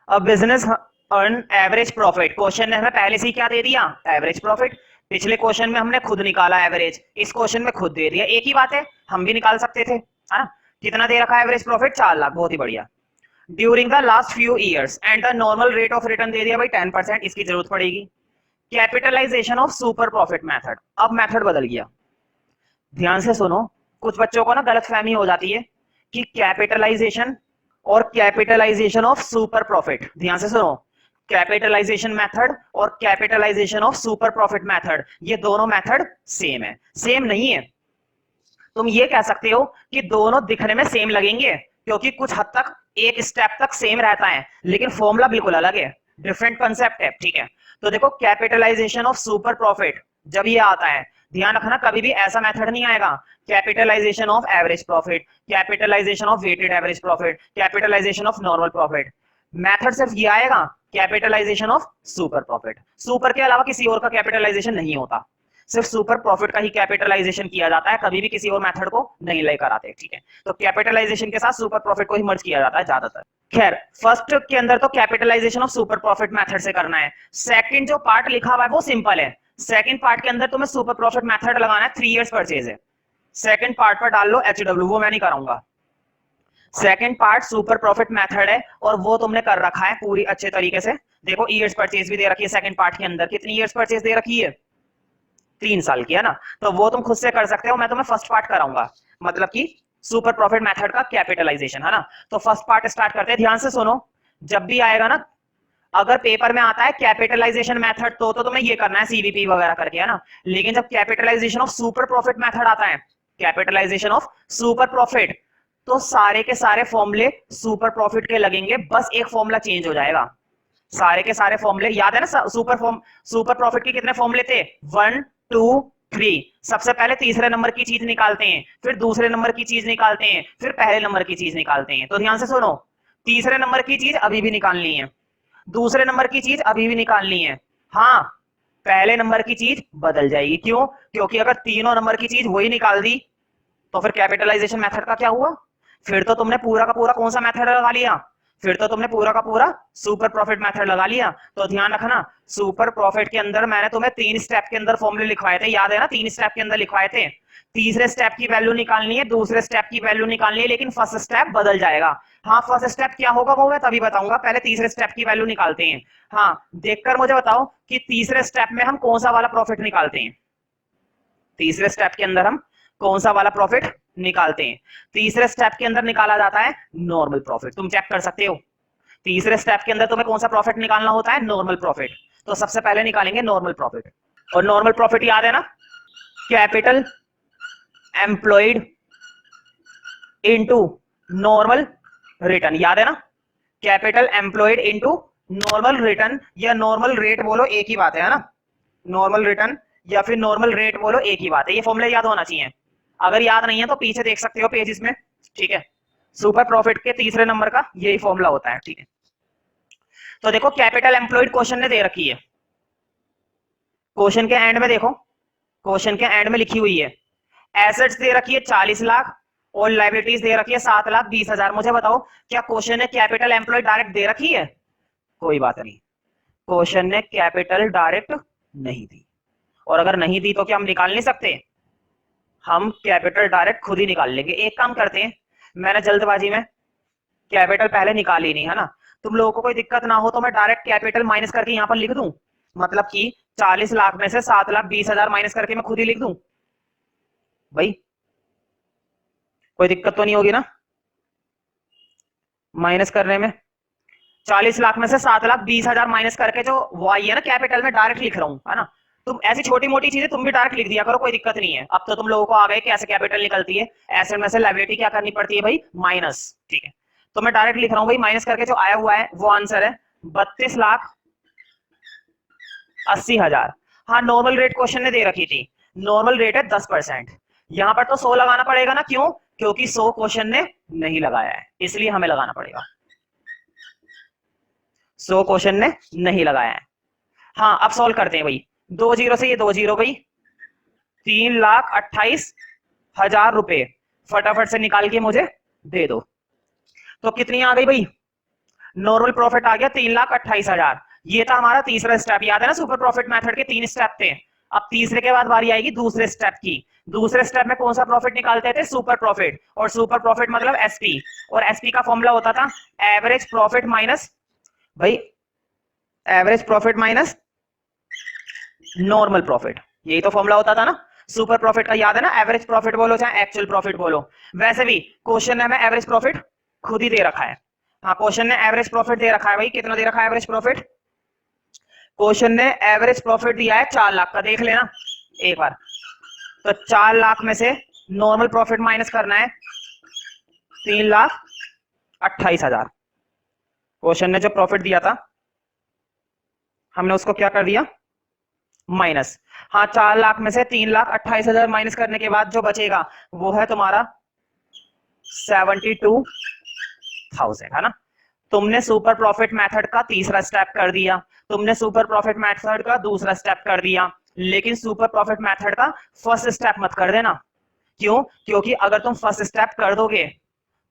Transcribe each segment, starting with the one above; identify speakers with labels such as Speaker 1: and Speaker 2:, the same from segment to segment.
Speaker 1: अब business earn average profit, question ने हमें पहले से ही क्या दे दिया, एवरेज प्रॉफिट। पिछले क्वेश्चन में हमने खुद निकाला एवरेज, इस क्वेश्चन में खुद दे दिया, एक ही बात है, हम भी निकाल सकते थे, है ना। कितना दे रखा है एवरेज प्रॉफिट, 4 लाख, बहुत ही बढ़िया। During the last few years and the normal rate of return दे दिया भाई 10%, इसकी जरूरत पड़ेगी। Capitalization of super profit method, अब मेथड बदल गया, ध्यान से सुनो। कुछ बच्चों को ना गलतफहमी हो जाती है कि कैपिटलाइजेशन और कैपिटलाइजेशन ऑफ सुपर प्रॉफिट, ध्यान से सुनो, कैपिटलाइजेशन मेथड और capitalisation of super profit method, ये दोनों मेथड सेम है, सेम नहीं है। तुम ये कह सकते हो कि दोनों दिखने में सेम लगेंगे क्योंकि कुछ हद तक एक स्टेप तक सेम रहता है, लेकिन फॉर्मूला बिल्कुल अलग है, डिफरेंट कंसेप्ट है, ठीक है। तो देखो कैपिटलाइजेशन ऑफ सुपर प्रॉफिट जब ये आता है, ध्यान रखना कभी भी ऐसा मेथड नहीं आएगा capitalisation of average profit, capitalisation of weighted average profit, capitalisation of normal profit. Method सिर्फ ये आएगा capitalisation of super profit, super के अलावा किसी और का कैपिटलाइजेशन नहीं होता, सिर्फ सुपर प्रॉफिट का ही कैपिटलाइजेशन किया जाता है, कभी भी किसी और मेथड को नहीं लेकर आते, ठीक है। तो कैपिटलाइजेशन के साथ सुपर प्रॉफिट को ही मर्ज किया जाता है ज्यादातर। खैर फर्स्ट के अंदर तो capitalisation of super profit method से करना है। सेकंड जो पार्ट लिखा हुआ है वो सिंपल है, सेकंड पार्ट के अंदर तुम्हें सुपर प्रॉफिट मेथड लगाना है, 3 इयर्स परचेज है, सेकंड पार्ट पर डाल लो HW, वो मैं नहीं कराऊंगा। Second part super profit method है और वो तुमने कर रखा है पूरी अच्छे तरीके से। देखो ईयर्स परचेज भी दे रखी है सेकंड पार्ट के अंदर, कितनी ईयर्स परचेज दे रखी है, 3 साल की, है ना। तो वो तुम खुद से कर सकते हो, मैं तुम्हें फर्स्ट पार्ट कराऊंगा, मतलब कि सुपर प्रॉफिट मेथड का कैपिटलाइजेशन, है ना। तो फर्स्ट पार्ट स्टार्ट करते हैं, ध्यान से सुनो। जब भी आएगा ना, अगर पेपर में आता है कैपिटलाइजेशन मेथड तो तुम्हें ये करना है सीवीपी वगैरह करके, है ना। लेकिन जब capitalisation of super profit method आता है, कैपिटलाइजेशन ऑफ सुपर प्रॉफिट, तो सारे के सारे फॉर्मूले सुपर प्रॉफिट के लगेंगे, बस एक फॉर्मूला चेंज हो जाएगा। सारे के सारे फॉर्मूले याद है ना, सुपर प्रॉफिट के कितने फॉर्मूले थे, 1 2 3। सबसे पहले तीसरे नंबर की चीज निकालते हैं, फिर दूसरे नंबर की चीज निकालते हैं, फिर पहले नंबर की चीज निकालते हैं। तो ध्यान से सुनो, तीसरे नंबर की चीज अभी भी निकालनी है, दूसरे नंबर की चीज अभी भी निकालनी है। हाँ, पहले नंबर की चीज बदल जाएगी, क्यों, क्योंकि अगर तीनों नंबर की चीज वही निकाल दी तो फिर कैपिटलाइजेशन मेथड का क्या हुआ, फिर तो तुमने पूरा का पूरा कौन सा मेथड लगा लिया, फिर तो तुमने पूरा का पूरा सुपर प्रॉफिट मेथड लगा लिया। तो ध्यान रखना, सुपर प्रॉफिट के अंदर मैंने तुम्हें 3 स्टेप के अंदर फॉर्मूले लिखवाए थे, याद है ना, 3 स्टेप के अंदर लिखवाए थे। तीसरे स्टेप की वैल्यू निकालनी है, दूसरे स्टेप की वैल्यू निकालनी है, लेकिन फर्स्ट स्टेप बदल जाएगा। हाँ, फर्स्ट स्टेप क्या होगा वो मैं तभी बताऊंगा, पहले तीसरे स्टेप की वैल्यू निकालते हैं। हाँ, देखकर मुझे बताओ कि तीसरे स्टेप में हम कौन सा वाला प्रॉफिट निकालते हैं, तीसरे स्टेप के अंदर हम कौन सा वाला प्रॉफिट निकालते हैं। तीसरे स्टेप के अंदर निकाला जाता है नॉर्मल प्रॉफिट, तुम चेक कर सकते हो। तीसरे स्टेप के अंदर तुम्हें कौन सा प्रॉफिट निकालना होता है, नॉर्मल प्रॉफिट। तो सबसे पहले निकालेंगे नॉर्मल प्रॉफिट, और नॉर्मल प्रॉफिट याद है ना, capital employed into normal return, याद है ना, capital employed into normal return, या नॉर्मल रेट बोलो एक ही बात है ना, नॉर्मल रिटर्न या फिर नॉर्मल रेट बोलो एक ही बात है, ये फॉर्मूला याद होना चाहिए। अगर याद नहीं है तो पीछे देख सकते हो पेजेस में, ठीक है। सुपर प्रॉफिट के तीसरे नंबर का यही फॉर्मूला होता है, ठीक है। तो देखो कैपिटल एम्प्लॉयड क्वेश्चन ने दे रखी है, क्वेश्चन के एंड में देखो, क्वेश्चन के एंड में लिखी हुई है एसेट्स दे रखी है 40 लाख और लाइबिलिटीज दे रखी है 7,20,000। मुझे बताओ क्या क्वेश्चन ने कैपिटल एम्प्लॉयड डायरेक्ट दे रखी है, कोई बात नहीं, क्वेश्चन ने कैपिटल डायरेक्ट नहीं दी, और अगर नहीं दी तो क्या हम निकाल नहीं सकते, हम कैपिटल डायरेक्ट खुद ही निकाल लेंगे। एक काम करते हैं, मैंने जल्दबाजी में कैपिटल पहले निकाल ही नहीं, है ना, तुम लोगों को कोई दिक्कत ना हो तो मैं डायरेक्ट कैपिटल माइनस करके यहाँ पर लिख दूं, मतलब कि 40 लाख में से 7,20,000 माइनस करके मैं खुद ही लिख दूं, भाई कोई दिक्कत तो नहीं होगी ना माइनस करने में। 40 लाख में से 7,20,000 माइनस करके जो वो आई है ना कैपिटल में, डायरेक्ट लिख रहा हूँ, है ना। तुम ऐसी छोटी मोटी चीजें तुम भी डायरेक्ट लिख दिया करो, कोई दिक्कत नहीं है। अब तो तुम लोगों को आ गए कैसे कैपिटल निकलती है, एसेट में से लायबिलिटी क्या करनी पड़ती है भाई, माइनस, ठीक है। तो मैं डायरेक्ट लिख रहा हूँ भाई, माइनस करके जो आया हुआ है वो आंसर है 32,80,000। हाँ, नॉर्मल रेट क्वेश्चन ने दे रखी थी, नॉर्मल रेट है 10%, यहां पर तो 100 लगाना पड़ेगा ना, क्यों, क्योंकि 100 क्वेश्चन ने नहीं लगाया है, इसलिए हमें लगाना पड़ेगा, 100 क्वेश्चन ने नहीं लगाया है। हाँ, अब सॉल्व करते हैं भाई, 2 जीरो से ये 2 जीरो भाई, 3,28,000 रुपए फटाफट से निकाल के मुझे दे दो। तो कितनी आ गई भाई, नॉर्मल प्रॉफिट आ गया 3,28,000। ये था हमारा तीसरा स्टेप। याद है ना सुपर प्रॉफिट मेथड के 3 स्टेप थे। अब तीसरे के बाद बारी आएगी दूसरे स्टेप की। दूसरे स्टेप में कौन सा प्रॉफिट निकालते थे? Super profit. और सुपर प्रॉफिट मतलब एसपी, और एसपी का फॉर्मूला होता था एवरेज प्रॉफिट माइनस, भाई average profit minus normal profit, यही तो फॉर्मूला होता था ना सुपर प्रॉफिट का। याद है ना, एवरेज प्रॉफिट बोलो चाहे एक्चुअल प्रॉफिट बोलो। वैसे भी क्वेश्चन में हमें एवरेज प्रॉफिट खुद ही दे रखा है। हाँ, क्वेश्चन ने एवरेज प्रॉफिट दे रखा है भाई। कितना दे रखा है एवरेज प्रॉफिट? क्वेश्चन ने एवरेज प्रॉफिट दिया है 4 लाख का, देख लेना एक बार। तो 4 लाख में से नॉर्मल प्रॉफिट माइनस करना है 3,28,000। क्वेश्चन ने जो प्रॉफिट दिया था हमने उसको क्या कर दिया? माइनस। हाँ, 4 लाख में से 3,28,000 माइनस करने के बाद जो बचेगा वो है तुम्हारा 72,000, है ना। तुमने सुपर प्रॉफिट मेथड का तीसरा स्टेप कर दिया, तुमने सुपर प्रॉफिट मेथड का दूसरा स्टेप कर दिया, लेकिन सुपर प्रॉफिट मेथड का फर्स्ट स्टेप मत कर देना। क्यों? क्योंकि अगर तुम फर्स्ट स्टेप कर दोगे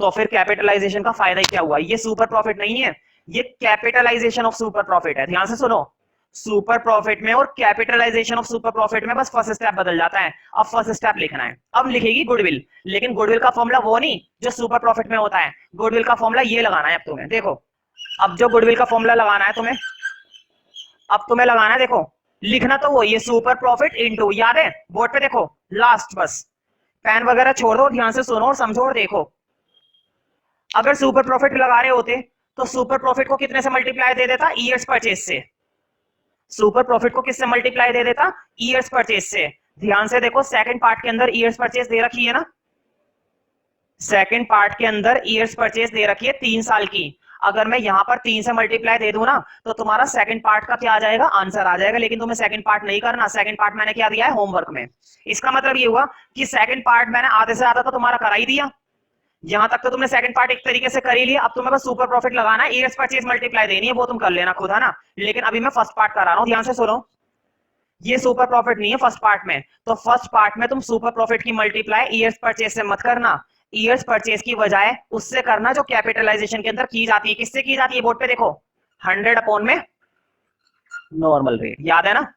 Speaker 1: तो फिर कैपिटलाइजेशन का फायदा ही क्या हुआ? ये सुपर प्रॉफिट नहीं है, ये कैपिटलाइजेशन ऑफ सुपर प्रॉफिट है। ध्यान से सुनो, सुपर प्रॉफिट में और कैपिटलाइजेशन ऑफ सुपर प्रॉफिट में बस फर्स्ट स्टेप बदल जाता है। अब फर्स्ट स्टेप लिखना है, अब लिखेगी गुडविल, लेकिन गुडविल का फॉर्मूला वो नहीं जो सुपर प्रॉफिट में होता है। गुडविल का फॉर्मूला ये लगाना है अब तुम्हें। देखो, अब जो गुडविल का फॉर्मूला लगाना है तुम्हें, अब तुम्हें लगाना है, देखो लिखना तो वो ये सुपर प्रॉफिट इनटू, याद है बोर्ड पे देखो लास्ट, बस पेन वगैरह छोड़ दो, ध्यान से सुनो और समझो और देखो। अगर सुपर प्रॉफिट लगा रहे होते तो सुपर प्रॉफिट को कितने से मल्टीप्लाई दे देता? ईयर्स परचेज से। सुपर प्रॉफिट को किससे मल्टीप्लाई दे देता? ईयर्स परचेज से। ध्यान से देखो, सेकंड पार्ट के अंदर ईयर्स परचेज दे रखी है ना, सेकंड पार्ट के अंदर ईयर्स परचेज दे रखी है 3 साल की। अगर मैं यहां पर 3 से मल्टीप्लाई दे दूं ना तो तुम्हारा सेकंड पार्ट का क्या आ जाएगा? आंसर आ जाएगा। लेकिन तुम्हें सेकंड पार्ट नहीं करना, सेकंड पार्ट मैंने क्या दिया है? होमवर्क में। इसका मतलब ये हुआ कि सेकंड पार्ट मैंने आधे से आधा तो तुम्हारा करा ही दिया, यहां तक तो तुमने सेकंड पार्ट एक तरीके से कर ही लिया। अब तुम्हें बस सुपर प्रॉफिट लगाना है, ईयर्स परचेज मल्टीप्लाई देनी है, वो तुम कर लेना खुद, है ना। लेकिन अभी मैं फर्स्ट पार्ट करा रहा हूं, ध्यान से सुनो। ये सुपर प्रॉफिट नहीं है फर्स्ट पार्ट में, तो फर्स्ट पार्ट में तुम सुपर प्रॉफिट की मल्टीप्लाई ईयर्स परचेज से मत करना, ईयर्स परचेज की बजाय उससे करना जो कैपिटलाइजेशन के अंदर की जाती है। किससे की जाती है? बोर्ड पे देखो, 100 अपॉन में नॉर्मल रेट। याद है ना,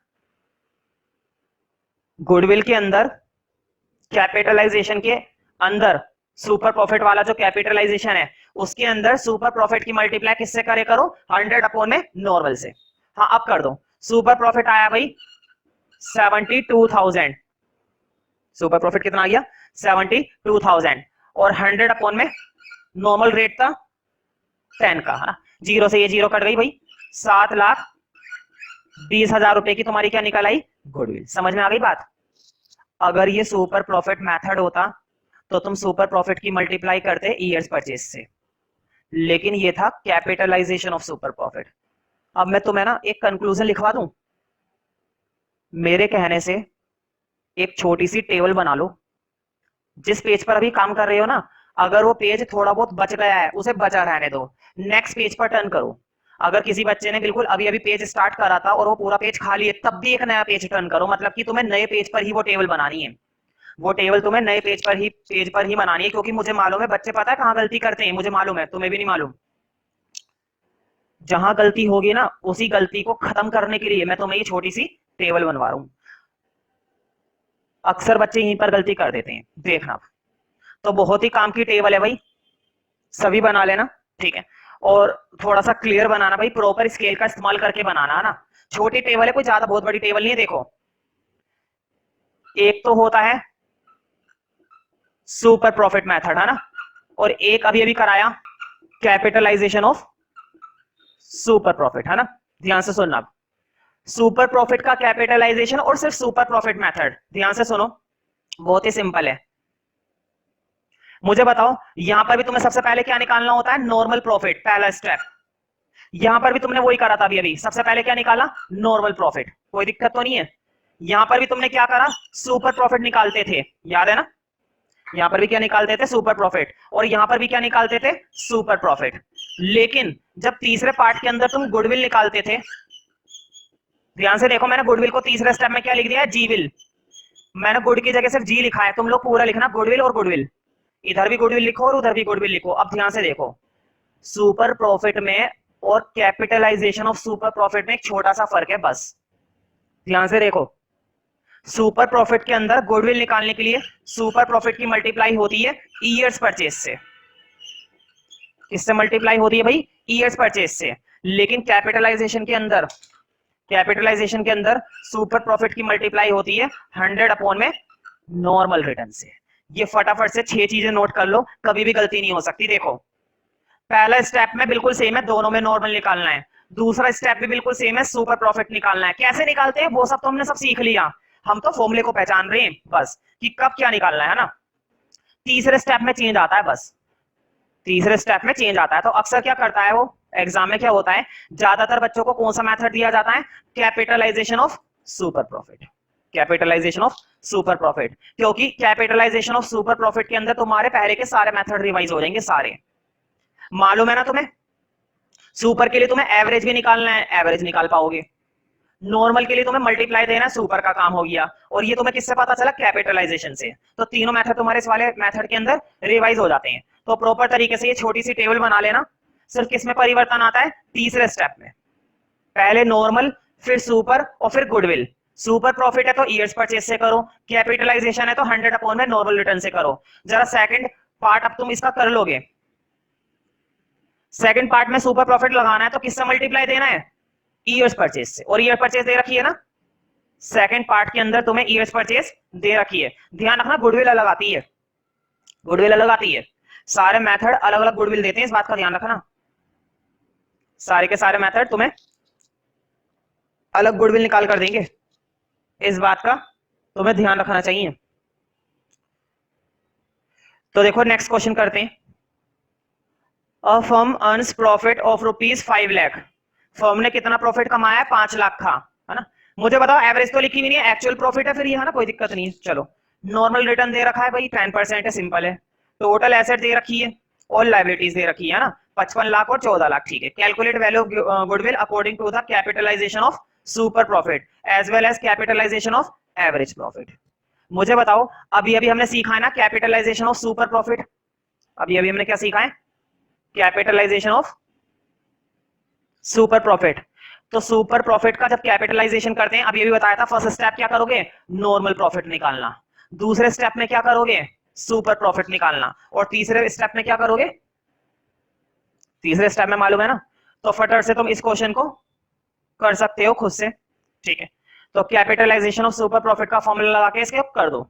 Speaker 1: गुडविल के अंदर कैपिटलाइजेशन के अंदर सुपर प्रॉफिट वाला जो कैपिटलाइजेशन है उसके अंदर सुपर प्रॉफिट की मल्टीप्लाई किससे करे करो? 100 अपॉन में नॉर्मल से। हाँ, अब कर दो। सुपर प्रॉफिट आया भाई 72,000। सुपर प्रॉफिट कितना आ गया? 72,000। और 100 अपॉन में नॉर्मल रेट था 10 का, है ना। जीरो से ये जीरो कट गई भाई, 7,20,000 रुपए की तुम्हारी क्या निकल आई? गुडविल। समझ में आ गई बात? अगर ये सुपर प्रॉफिट मेथड होता तो तुम सुपर प्रॉफिट की मल्टीप्लाई करते ईयर्स परचेज से, लेकिन ये था कैपिटलाइजेशन ऑफ सुपर प्रॉफिट। अब मैं तुम्हें ना एक कंक्लूजन लिखवा दूं, मेरे कहने से एक छोटी सी टेबल बना लो। जिस पेज पर अभी काम कर रहे हो ना, अगर वो पेज थोड़ा बहुत बच गया है उसे बचा रहने दो, नेक्स्ट पेज पर टर्न करो। अगर किसी बच्चे ने बिल्कुल अभी अभी पेज स्टार्ट करा था और वो पूरा पेज खाली है, तब भी एक नया पेज टर्न करो। मतलब कि तुम्हें नए पेज पर ही वो टेबल बनानी है, वो टेबल तुम्हें नए पेज पर ही बनानी है। क्योंकि मुझे मालूम है बच्चे पता है कहां गलती करते हैं, मुझे मालूम है, तुम्हें भी नहीं मालूम। जहां गलती होगी ना उसी गलती को खत्म करने के लिए मैं तुम्हें ये छोटी सी टेबल बनवा रहा हूं। अक्सर बच्चे यहीं पर गलती कर देते हैं, देखना। तो बहुत ही काम की टेबल है भाई, सभी बना लेना, ठीक है। और थोड़ा सा क्लियर बनाना भाई, प्रॉपर स्केल का इस्तेमाल करके बनाना, है ना। छोटी टेबल है, कोई ज्यादा बहुत बड़ी टेबल नहीं है। देखो, एक तो होता है सुपर प्रॉफिट मेथड, है ना, और एक अभी अभी कराया कैपिटलाइजेशन ऑफ सुपर प्रॉफिट, है ना। ध्यान से सुनना, सुपर प्रॉफिट का कैपिटलाइजेशन और सिर्फ सुपर प्रॉफिट मेथड, ध्यान से सुनो, बहुत ही सिंपल है। मुझे बताओ, यहां पर भी तुम्हें सबसे पहले क्या निकालना होता है? नॉर्मल प्रॉफिट, पहला स्टेप। यहां पर भी तुमने वही करा था अभी अभी, सबसे पहले क्या निकाला? Normal profit. कोई दिक्कत तो नहीं है? यहां पर भी तुमने क्या करा? सुपर प्रॉफिट निकालते थे, याद है ना। यहां पर भी क्या निकालते थे? Super profit. और यहां पर भी क्या निकालते थे? Super profit. लेकिन जब तीसरे पार्ट के अंदर तुम गुडविल निकालते थे, ध्यान से देखो, मैंने गुडविल को तीसरे स्टेप में क्या लिख दिया है? जीविल। मैंने गुड की जगह सिर्फ जी लिखा है, तुम लोग पूरा लिखना गुडविल और गुडविल। इधर भी गुडविल लिखो और उधर भी गुडविल लिखो। अब ध्यान से देखो, सुपर प्रॉफिट में और कैपिटलाइजेशन ऑफ सुपर प्रॉफिट में एक छोटा सा फर्क है बस, ध्यान से देखो। सुपर प्रॉफिट के अंदर गुडविल निकालने के लिए सुपर प्रॉफिट की मल्टीप्लाई होती है ईयर्स परचेज से। किससे मल्टीप्लाई होती है भाई? ईयर्स परचेज से। लेकिन कैपिटलाइजेशन के अंदर सुपर प्रॉफिट की मल्टीप्लाई होती है 100 अपॉन में नॉर्मल रिटर्न से। ये फटाफट से 6 चीजें नोट कर लो, कभी भी गलती नहीं हो सकती। देखो, पहला स्टेप में बिल्कुल सेम है, दोनों में नॉर्मल निकालना है। दूसरा स्टेप भी बिल्कुल सेम है, सुपर प्रॉफिट निकालना है। कैसे निकालते हैं वो सब तो हमने सब सीख लिया, हम तो फॉर्मूले को पहचान रहे हैं बस कि कब क्या निकालना है ना। तीसरे स्टेप में चेंज आता है, बस तीसरे स्टेप में चेंज आता है। तो अक्सर क्या करता है वो, एग्जाम में क्या होता है, ज्यादातर बच्चों को कौन सा मेथड दिया जाता है? Capitalisation of super profit. Capitalisation of super profit, क्योंकि कैपिटलाइजेशन ऑफ सुपर प्रॉफिट के अंदर तुम्हारे पहले के सारे मेथड रिवाइज हो जाएंगे सारे। मालूम है ना तुम्हें, सुपर के लिए तुम्हें एवरेज भी निकालना है, एवरेज निकाल पाओगे। नॉर्मल के लिए तुम्हें मल्टीप्लाई देना है, सुपर का काम हो गया। और ये तुम्हें किससे पता चला? कैपिटलाइजेशन से। तो तीनों मेथड तुम्हारे इस वाले मेथड के अंदर रिवाइज हो जाते हैं। तो प्रॉपर तरीके से ये छोटी सी टेबल बना लेना। सिर्फ किसमें परिवर्तन आता है? तीसरे स्टेप में। पहले नॉर्मल, फिर सुपर और फिर गुडविल। सुपर प्रॉफिट है तो ईयर्स परचेज से करो, कैपिटलाइजेशन है तो 100 अपॉन में नॉर्मल रिटर्न से करो। जरा सेकंड पार्ट अब तुम इसका कर लोगे। सेकंड पार्ट में सुपर प्रॉफिट लगाना है तो किससे मल्टीप्लाई देना है? ईयर्स परचेज से। और ईयर परचेज दे रखी है ना, सेकंड पार्ट के अंदर तुम्हें ईयर्स परचेज दे रखी है। ध्यान रखना, गुडविल अलग आती है, गुडविल अलग आती है। सारे मेथड अलग अलग गुडविल देते हैं, इस बात का ध्यान रखना। सारे के सारे मेथड तुम्हें अलग गुडविल निकाल कर देंगे, इस बात का तुम्हें ध्यान रखना चाहिए। तो देखो नेक्स्ट क्वेश्चन करते हैं। A firm earns profit of ₹5 lakh. Firm ने कितना प्रॉफिट कमाया है? 5 लाख का, है ना। मुझे बताओ, एवरेज तो लिखी हुई नहीं है, एक्चुअल प्रॉफिट है फिर ये, है ना, कोई दिक्कत नहीं है। चलो, नॉर्मल रिटर्न दे रखा है भाई, 10% है, सिंपल है। टोटल एसेट दे रखी है और लायबिलिटीज दे रखी है ना, 55 लाख और 14 लाख, ठीक है। Calculate value of goodwill according to the capitalisation of super profit as well as capitalisation of average profit. मुझे बताओ, अभी अभी हमने सीखा है ना कैपिटलाइजेशन ऑफ सुपर प्रॉफिट। अभी अभी हमने क्या सीखा है? Capitalisation of super profit. तो सुपर प्रॉफिट का जब कैपिटलाइजेशन करते हैं, अभी अभी बताया था, फर्स्ट स्टेप क्या करोगे? नॉर्मल प्रॉफिट निकालना। दूसरे स्टेप में क्या करोगे? सुपर प्रॉफिट निकालना। और तीसरे स्टेप में क्या करोगे? तीसरे स्टेप में मालूम है ना, तो फटाफट से तुम इस क्वेश्चन को कर सकते हो खुद से, ठीक है। तो कैपिटलाइजेशन ऑफ सुपर प्रॉफिट का फॉर्मूला लगा के इसके कर दो।